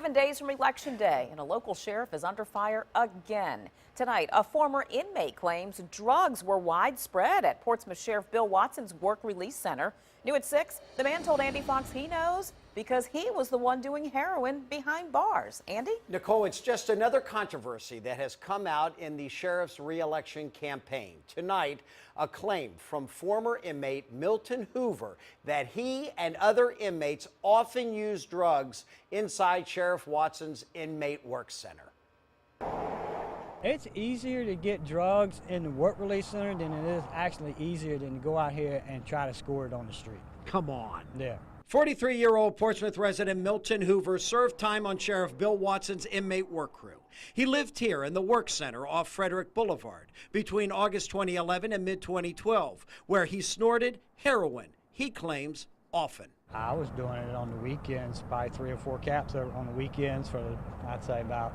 7 days from Election Day, and a local sheriff is under fire again. Tonight, a former inmate claims drugs were widespread at Portsmouth Sheriff Bill Watson's work release center. New at 6, the man told Andy Fox he knows because he was the one doing heroin behind bars. Andy? Nicole, it's just another controversy that has come out in the sheriff's re-election campaign. Tonight, a claim from former inmate Milton Hoover that he and other inmates often use drugs inside Sheriff Watson's inmate work center. It's easier to get drugs in the work release center than it is actually easier than to go out here and try to score it on the street. Come on. Yeah. 43-year-old Portsmouth resident Milton Hoover served time on Sheriff Bill Watson's inmate work crew. He lived here in the work center off Frederick Boulevard between August 2011 and mid-2012, where he snorted heroin, he claims, often. I was doing it on the weekends, probably 3 or 4 caps on the weekends for, I'd say, about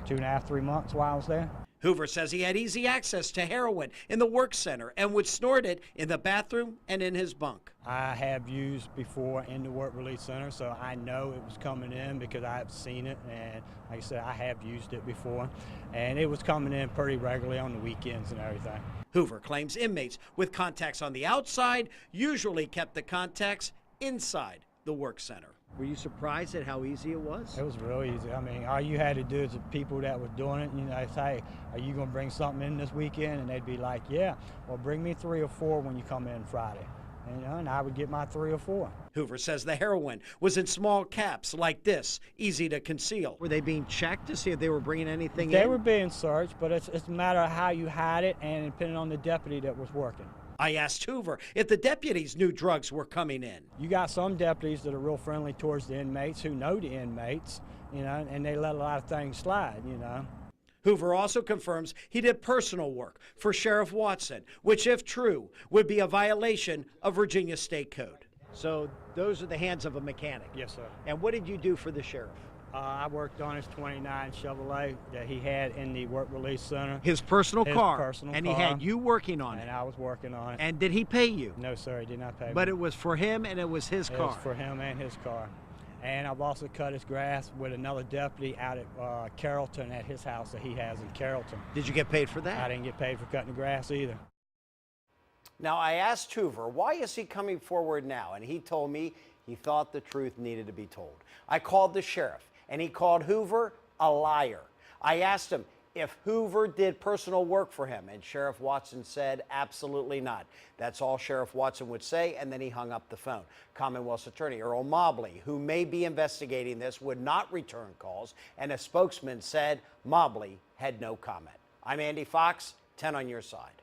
2.5, 3 months while I was there. Hoover says he had easy access to heroin in the work center and would snort it in the bathroom and in his bunk. I have used before in the work release center, so I know it was coming in because I have seen it, and like I said, I have used it before, and it was coming in pretty regularly on the weekends and everything. Hoover claims inmates with contacts on the outside usually kept the contacts inside the work center. Were you surprised at how easy it was? It was real easy. I mean, all you had to do is the people that were doing it, you know, say, are you going to bring something in this weekend? And they'd be like, yeah, well, bring me 3 or 4 when you come in Friday. And, you know, and I would get my 3 or 4. Hoover says the heroin was in small caps like this, easy to conceal. Were they being checked to see if they were bringing anything in? They were being searched, but it's a matter of how you hide it and depending on the deputy that was working. I asked Hoover if the deputies knew drugs were coming in. You got some deputies that are real friendly towards the inmates who know the inmates, you know, and they let a lot of things slide, you know. Hoover also confirms he did personal work for Sheriff Watson, which, if true, would be a violation of Virginia State Code. So those are the hands of a mechanic? Yes, sir. And what did you do for the sheriff? I worked on his 29 Chevrolet that he had in the work release center. His personal car? Personal and car. He had you working on it? And I was working on it. And did he pay you? No, sir, he did not pay me. But it was for him and it was his car? It was for him and his car. And I've also cut his grass with another deputy out at Carrollton at his house that he has in Carrollton. Did you get paid for that? I didn't get paid for cutting the grass either. Now, I asked Hoover, why is he coming forward now? And he told me he thought the truth needed to be told. I called the sheriff, and he called Hoover a liar. I asked him if Hoover did personal work for him, and Sheriff Watson said absolutely not. That's all Sheriff Watson would say, and then he hung up the phone. Commonwealth's attorney Earl Mobley, who may be investigating this, would not return calls, and a spokesman said Mobley had no comment. I'm Andy Fox, 10 on your side.